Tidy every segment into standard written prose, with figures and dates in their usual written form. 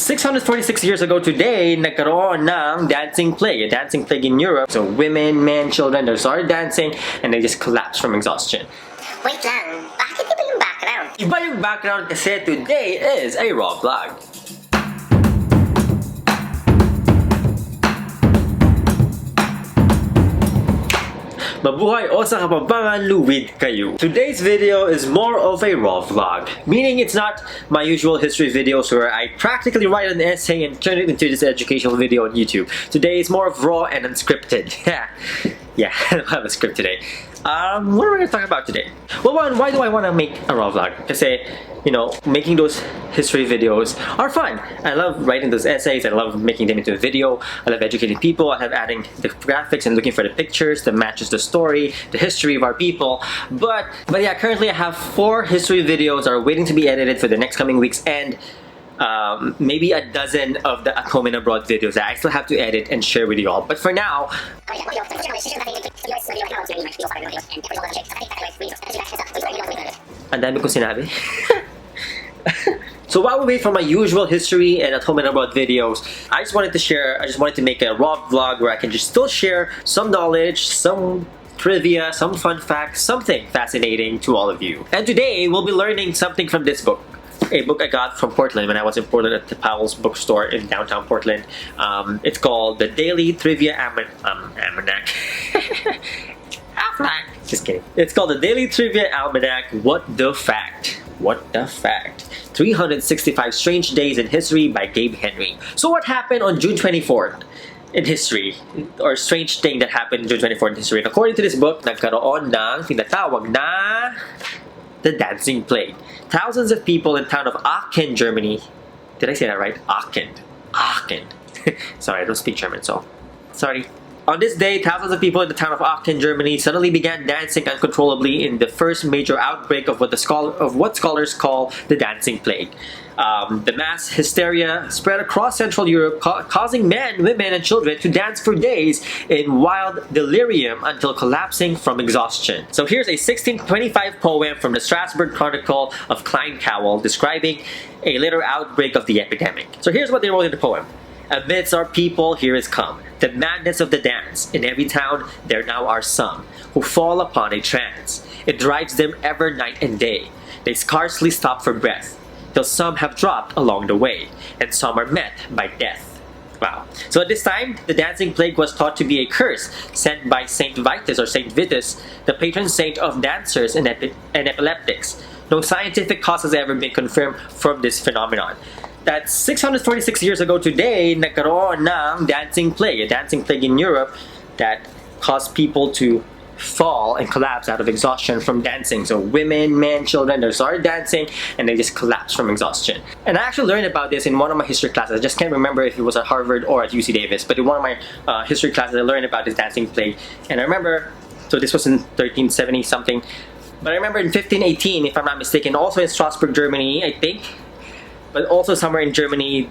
646 years ago today, nagkaroon ng dancing plague, a dancing plague in Europe. So women, men, children, they started dancing and they just collapsed from exhaustion. Wait lang, bakit iba yung background? Iba yung background kasi today is a raw vlog. Mabuhay o sa Kapampangan, luwid kayo. Today's video is more of a raw vlog, meaning it's not my usual history videos where I practically write an essay and turn it into this educational video on YouTube. Today is more of raw and unscripted. Yeah, I don't have a script today. What are we going to talk about today? Well, one, why do I want to make a raw vlog? Kasi, you know, making those history videos are fun. I love writing those essays. I love making them into a video. I love educating people. I love adding the graphics and looking for the pictures that matches the story, the history of our people. But yeah, currently I have 4 history videos that are waiting to be edited for the next coming weeks, and maybe a dozen of the at home and abroad videos that I still have to edit and share with you all. But for now, ang dami kong sinabi. So while we wait for my usual history and at home and abroad videos, I just wanted to make a raw vlog where I can just still share some knowledge, some trivia, some fun facts, something fascinating to all of you. And today we'll be learning something from this book. A book I got from Portland when I was in Portland at the Powell's bookstore in downtown Portland. It's called The Daily Trivia Almanac. Just kidding. It's called The Daily Trivia Almanac. What the Fact? What the Fact? 365 Strange Days in History by Gabe Henry. So what happened on June 24th in history? Or strange thing that happened on June 24th in history? And according to this book, nagkaroon ng tinatawag na the dancing plague. Thousands of people in the town of Aachen, Germany. Did I say that right? Aachen. Sorry, I don't speak German, so sorry. On this day, thousands of people in the town of Aachen, Germany suddenly began dancing uncontrollably in the first major outbreak of what scholars call the dancing plague. The mass hysteria spread across Central Europe, causing men, women, and children to dance for days in wild delirium until collapsing from exhaustion. So here's a 1625 poem from the Strasbourg Chronicle of Klein Cowell describing a later outbreak of the epidemic. So here's what they wrote in the poem. Amidst our people here is come the madness of the dance. In every town there now are some who fall upon a trance. It drives them ever night and day. They scarcely stop for breath, till some have dropped along the way, and some are met by death. Wow. So at this time, the dancing plague was thought to be a curse sent by Saint Vitus or Saint Vitus, the patron saint of dancers and epileptics. No scientific cause has ever been confirmed from this phenomenon. That's 646 years ago today, nagkaroon ng dancing plague, a dancing plague in Europe that caused people to fall and collapse out of exhaustion from dancing. So women, men, children, they started dancing and they just collapsed from exhaustion. And I actually learned about this in one of my history classes. I just can't remember if it was at Harvard or at UC Davis, but in one of my history classes I learned about this dancing plague. And I remember, so this was in 1370 something, but I remember in 1518, if I'm not mistaken, also in Strasbourg, Germany, I think, but also somewhere in Germany,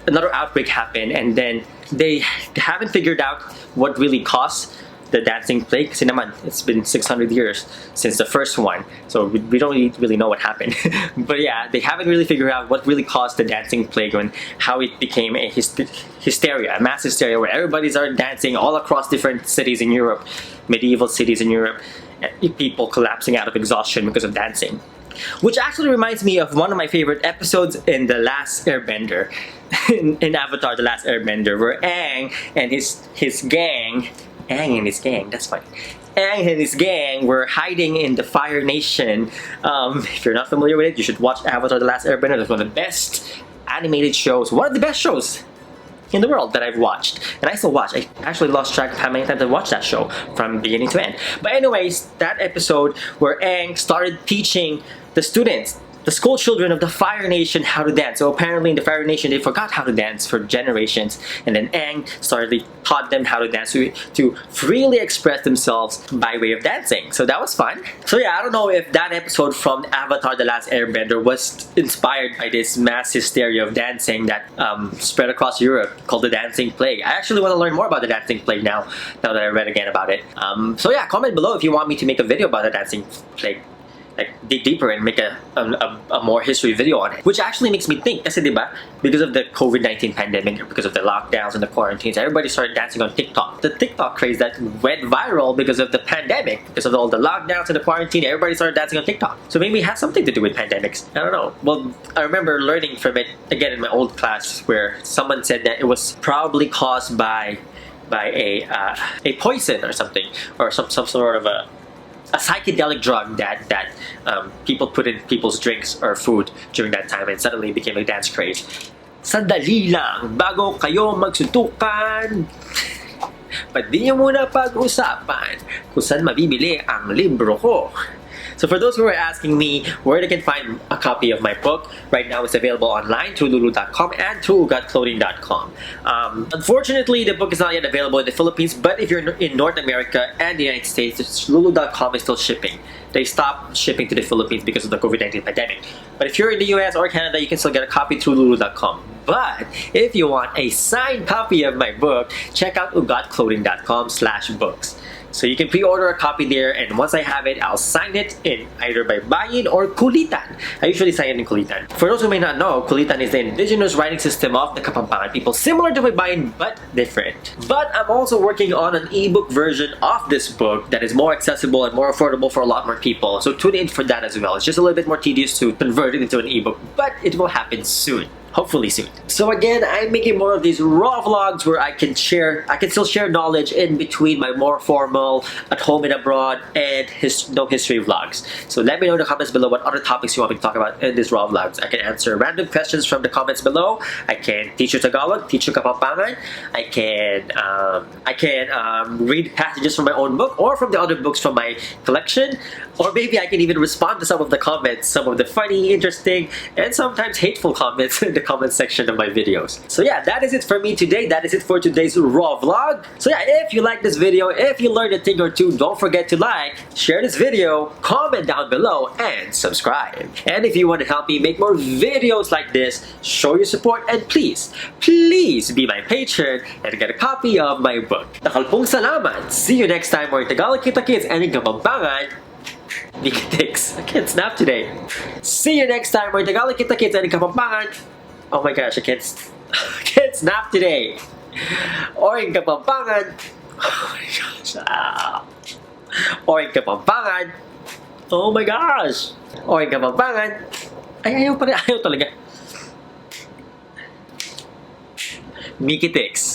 another outbreak happened, and then they haven't figured out what really caused the dancing plague. Kasi naman, it's been 600 years since the first one, so we don't really know what happened. But yeah, they haven't really figured out what really caused the dancing plague and how it became a hysteria, a mass hysteria where everybody started dancing all across different cities in Europe, medieval cities in Europe, and people collapsing out of exhaustion because of dancing. Which actually reminds me of one of my favorite episodes in The Last Airbender, in Avatar The Last Airbender, where Aang and his gang, that's funny. Aang and his gang were hiding in the Fire Nation. If you're not familiar with it, you should watch Avatar The Last Airbender. That's one of the best animated shows, one of the best shows in the world that I've watched, and I still watch. I actually lost track of how many times I watched that show from beginning to end. But anyways, that episode where Aang started teaching the students, the school children of the Fire Nation, how to dance. So apparently in the Fire Nation they forgot how to dance for generations, and then Aang taught them how to dance to freely express themselves by way of dancing. So that was fun. So yeah, I don't know if that episode from Avatar The Last Airbender was inspired by this mass hysteria of dancing that spread across Europe called the dancing plague. I actually want to learn more about the dancing plague now that I read again about it. So yeah, comment below if you want me to make a video about the dancing plague. like dig deeper and make a more history video on it. Which actually makes me think, kasi diba, because of the COVID-19 pandemic, because of the lockdowns and the quarantines, everybody started dancing on TikTok. The TikTok craze that went viral because of the pandemic, because of all the lockdowns and the quarantine, everybody started dancing on TikTok. So maybe it has something to do with pandemics. I don't know. Well, I remember learning from it again in my old class where someone said that it was probably caused by a poison or something, or some sort of a psychedelic drug that people put in people's drinks or food during that time, and suddenly it became a dance craze. Sandali lang, bago kayo magsuntukan, ba't di nyo muna pag-usapan kung saan mabibili ang libro ko? So for those who are asking me where they can find a copy of my book, right now it's available online through lulu.com and through ugatclothing.com. Unfortunately, the book is not yet available in the Philippines, but if you're in North America and the United States, lulu.com is still shipping. They stopped shipping to the Philippines because of the COVID-19 pandemic. But if you're in the US or Canada, you can still get a copy through lulu.com. But if you want a signed copy of my book, check out ugatclothing.com/books. So you can pre-order a copy there, and once I have it, I'll sign it in either by bayin or kulitan. I usually sign it in kulitan. For those who may not know, kulitan is the indigenous writing system of the Kapampangan people, similar to my bayin but different. But I'm also working on an ebook version of this book that is more accessible and more affordable for a lot more people. So tune in for that as well. It's just a little bit more tedious to convert it into an ebook, but it will happen soon. Hopefully soon. So again, I'm making more of these raw vlogs where I can still share knowledge in between my more formal at home and abroad and no history vlogs. So let me know in the comments below what other topics you want me to talk about in these raw vlogs. I can answer random questions from the comments below. I can teach you Tagalog, teach you Kapampangan. I can read passages from my own book or from the other books from my collection. Or maybe I can even respond to some of the comments, some of the funny, interesting, and sometimes hateful comments in the comment section of my videos. So yeah, that is it for me today. That is it for today's raw vlog. So yeah, if you like this video, if you learned a thing or two, don't forget to like, share this video, comment down below, and subscribe. And if you want to help me make more videos like this, show your support, and please be my patron and get a copy of my book. Nakalpong salamat! See you next time, more Tagalog kita kids and in Kapampangan. I can't snap today. See you next time. We're Tagalog kita kids and in Kapampangan. Oh my gosh, I can't snap today. Or in Kapampangan. Oh my gosh. Or in Kapampangan. Oh my gosh. Or in Kapampangan. Ay, ayaw talaga. Mikitix.